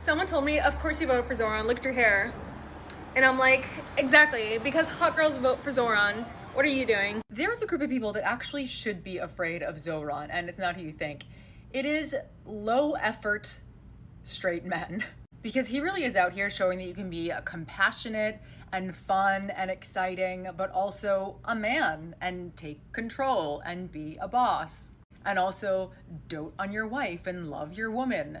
Someone told me, of course you voted for Zoron, look at your hair. And I'm like, exactly, because hot girls vote for Zoron. What are you doing? There's a group of people that actually should be afraid of Zoron, and it's not who you think. It is low effort straight men. Because he really is out here showing that you can be compassionate and fun and exciting, but also a man and take control and be a boss. And also dote on your wife and love your woman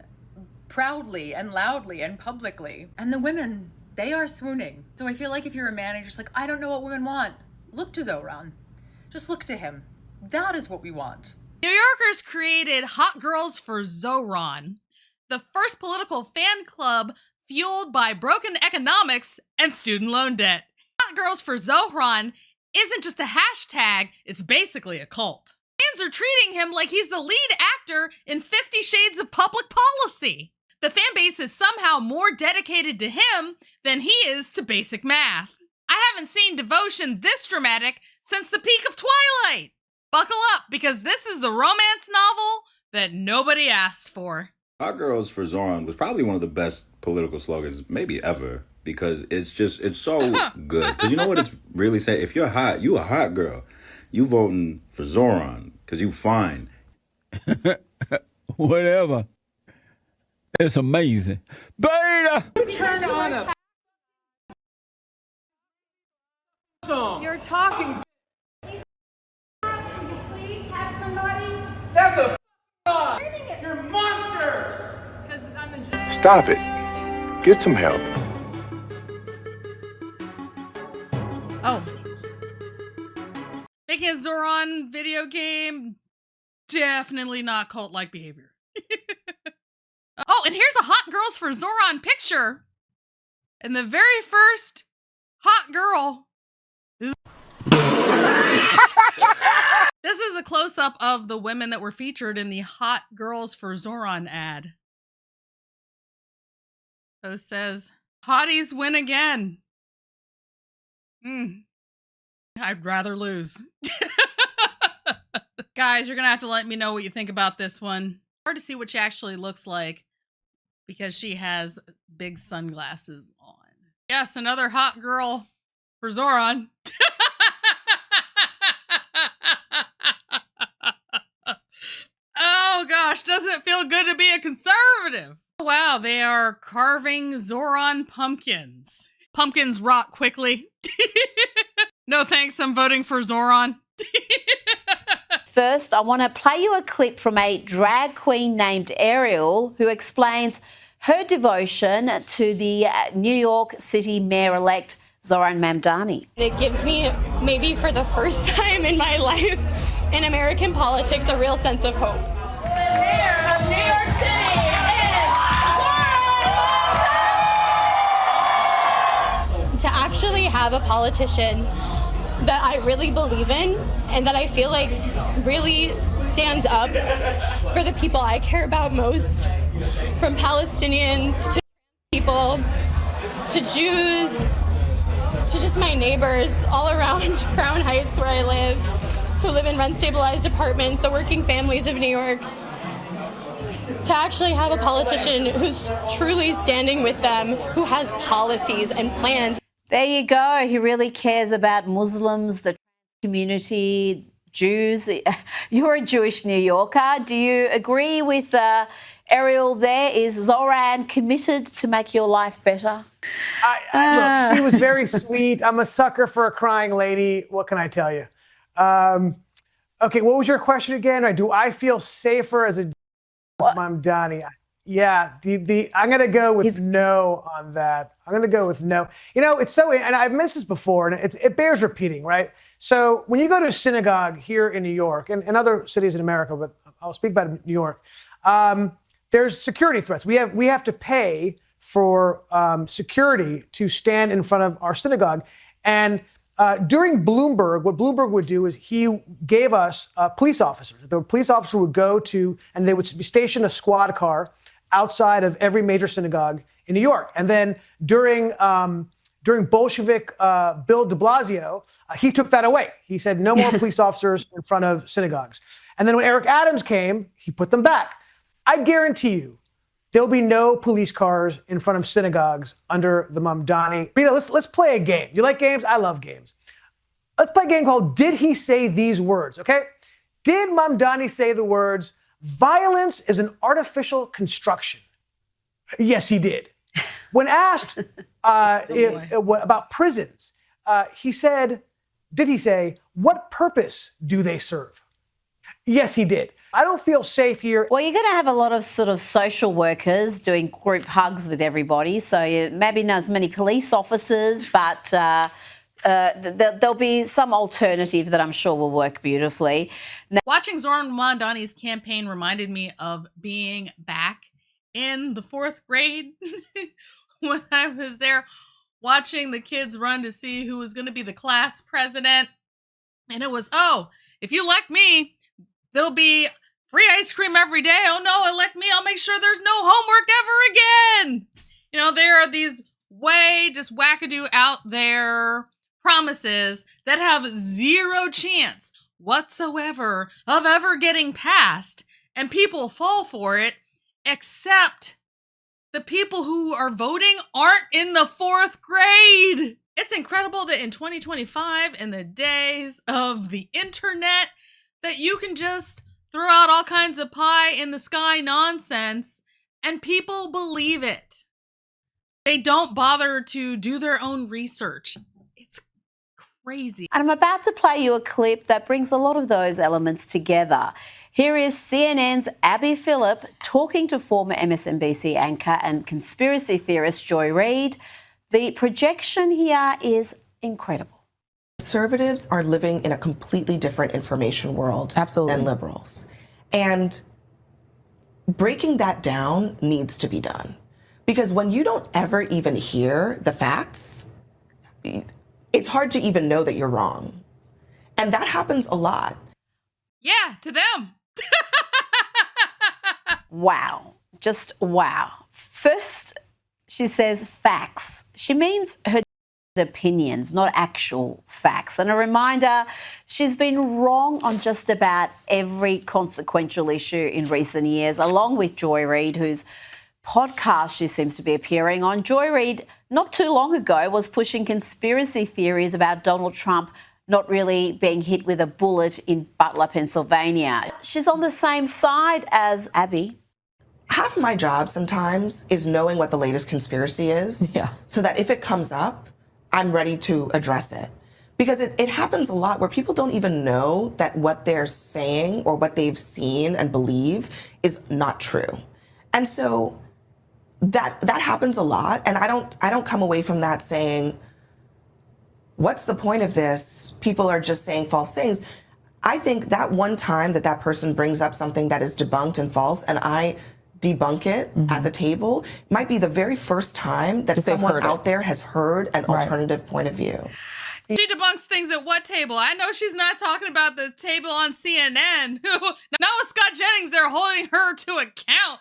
proudly and loudly and publicly. And the women, they are swooning. So I feel like if you're a man and you're just like, I don't know what women want, look to Zoran. Just look to him. That is what we want. New Yorkers created Hot Girls for Zoron, the first political fan club fueled by broken economics and student loan debt. Hot Girls for Zohran isn't just a hashtag, it's basically a cult. Fans are treating him like he's the lead actor in 50 Shades of Public Policy. The fan base is somehow more dedicated to him than he is to basic math. I haven't seen devotion this dramatic since the peak of Twilight. Buckle up, because this is the romance novel that nobody asked for. Hot Girls for Zoran was probably one of the best political slogans maybe ever, because it's so good. Because you know what it's really saying? If you're hot, you a hot girl. You voting for Zoran because you fine. Whatever. It's amazing. Beta! Turn on a song. You're talking. Could you please have somebody? That's a song. You're monsters. Stop it. Get some help. Oh. Making a Zoron video game, definitely not cult-like behavior. Oh, and here's a Hot Girls for Zoron picture. And the very first hot girl is... This is a close-up of the women that were featured in the Hot Girls for Zoron ad. Post says, hotties win again. I'd rather lose. Guys, you're gonna have to let me know what you think about this one. Hard to see what she actually looks like because she has big sunglasses on. Yes, another hot girl for Zoron. Oh gosh, doesn't it feel good to be a conservative? Wow, they are carving Zoron pumpkins. Pumpkins rot quickly. No thanks, I'm voting for Zoron. First, I want to play you a clip from a drag queen named Ariel who explains her devotion to the New York City Mayor-elect Zohran Mamdani. It gives me, maybe for the first time in my life in American politics, a real sense of hope. The mayor of New York City is Zohran Mamdani! To actually have a politician that I really believe in and that I feel like really stands up for the people I care about most, from Palestinians to people to Jews to just my neighbors all around Crown Heights where I live, who live in rent-stabilized apartments, the working families of New York. To actually have a politician who's truly standing with them, who has policies and plans. There you go. He really cares about Muslims, the community, Jews. You're a Jewish New Yorker. Do you agree with Ariel there? Is Zoran committed to make your life better? Look, she was very sweet. I'm a sucker for a crying lady. What can I tell you? Okay, what was your question again? Do I feel safer as a Mamdani? Yeah, I'm going to go with no on that. I'm going to go with no. You know, it's so, and I've mentioned this before, and it bears repeating, right? So when you go to a synagogue here in New York and other cities in America, but I'll speak about New York, there's security threats. We have to pay for security to stand in front of our synagogue. And during Bloomberg, what Bloomberg would do is he gave us police officers. The police officer would go to, and they would station a squad car outside of every major synagogue in New York. And then during Bolshevik Bill de Blasio, he took that away. He said no more police officers in front of synagogues. And then when Eric Adams came, he put them back. I guarantee you, there'll be no police cars in front of synagogues under the Mamdani. Rita, let's play a game. You like games? I love games. Let's play a game called Did He Say These Words, okay? Did Mamdani say the words, violence is an artificial construction? Yes, he did. When asked about prisons, he said, did he say, what purpose do they serve? Yes, he did. I don't feel safe here. Well, you're going to have a lot of sort of social workers doing group hugs with everybody. So maybe not as many police officers, but there'll be some alternative that I'm sure will work beautifully. Now, Watching Zoran Mamdani's campaign reminded me of being back in the 4th grade when I was there watching the kids run to see who was going to be the class president. And it was, oh, if you elect me, there'll be free ice cream every day. Oh no, elect me. I'll make sure there's no homework ever again. You know, there are these way just wackadoo out there promises that have zero chance whatsoever of ever getting passed. And people fall for it, except the people who are voting aren't in the 4th grade. It's incredible that in 2025, in the days of the internet, that you can just throw out all kinds of pie in the sky nonsense and people believe it. They don't bother to do their own research. It's crazy. and I'm about to play you a clip that brings a lot of those elements together. Here is CNN's Abby Phillip talking to former MSNBC anchor and conspiracy theorist Joy Reid. The projection here is incredible. Conservatives are living in a completely different information world than liberals. And breaking that down needs to be done. Because when you don't ever even hear the facts, it's hard to even know that you're wrong. And that happens a lot. Yeah, to them. Wow. Just wow. First, she says facts. She means her opinions, not actual facts. And a reminder, she's been wrong on just about every consequential issue in recent years, along with Joy Reid, whose podcast she seems to be appearing on. Joy Reid, not too long ago, was pushing conspiracy theories about Donald Trump not really being hit with a bullet in Butler, Pennsylvania. She's on the same side as Abby. Half my job sometimes is knowing what the latest conspiracy is, so that if it comes up, I'm ready to address it. Because it happens a lot where people don't even know that what they're saying or what they've seen and believe is not true. And so that happens a lot. And I don't come away from that saying, what's the point of this? People are just saying false things. I think that one time that person brings up something that is debunked and false, and I debunk it at the table, might be the very first time that someone out there has heard an alternative point of view. She debunks things at what table? I know she's not talking about the table on CNN. Not with Scott Jennings, they're holding her to account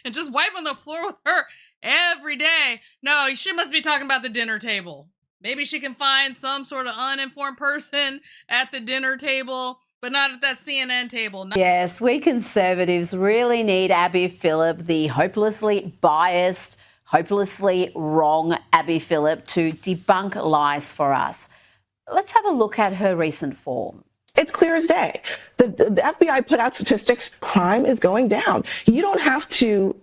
and just wiping the floor with her every day. No, she must be talking about the dinner table. Maybe she can find some sort of uninformed person at the dinner table, but not at that CNN table. Yes, we conservatives really need Abby Phillip, the hopelessly biased, hopelessly wrong Abby Phillip, to debunk lies for us. Let's have a look at her recent form. It's clear as day. The FBI put out statistics. Crime is going down. You don't have to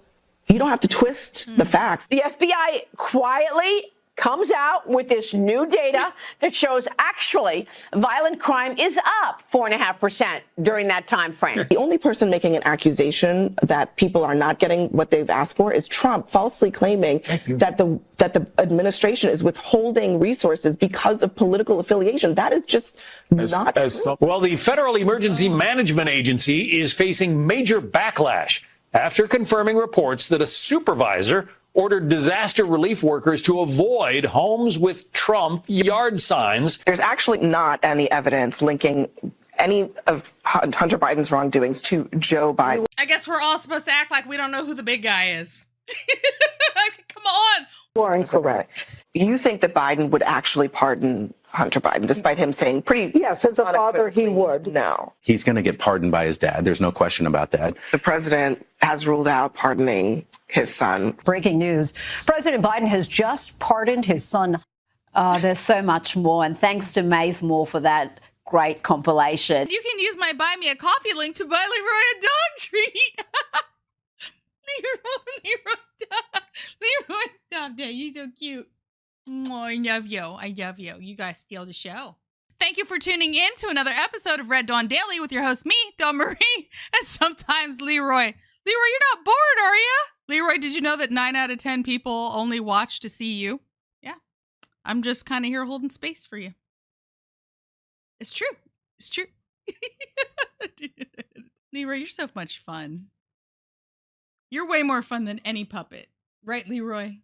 twist the facts. The FBI quietly comes out with this new data that shows actually violent crime is up 4.5% during that time frame. The only person making an accusation that people are not getting what they've asked for is Trump, falsely claiming that the administration is withholding resources because of political affiliation. That is just not true. Well, the Federal Emergency Management Agency is facing major backlash after confirming reports that a supervisor ordered disaster relief workers to avoid homes with Trump yard signs. There's actually not any evidence linking any of Hunter Biden's wrongdoings to Joe Biden. I guess we're all supposed to act like we don't know who the big guy is. Come on. You are incorrect. You think that Biden would actually pardon Hunter Biden, despite him saying pretty. Yes, as a father, he would. No. He's going to get pardoned by his dad. There's no question about that. The president has ruled out pardoning his son. Breaking news. President Biden has just pardoned his son. Oh, there's so much more. And thanks to Maze Moore for that great compilation. You can use my Buy Me a Coffee link to buy Leroy a dog treat. Leroy, stop that. You're so cute. Oh, I love you. I love you. You guys steal the show. Thank you for tuning in to another episode of Red Dawn Daily with your host, me, Dawn Marie, and sometimes Leroy. Leroy, you're not bored, are you? Leroy, did you know that 9 out of 10 people only watch to see you? Yeah. I'm just kind of here holding space for you. It's true. It's true. Leroy, you're so much fun. You're way more fun than any puppet. Right, Leroy?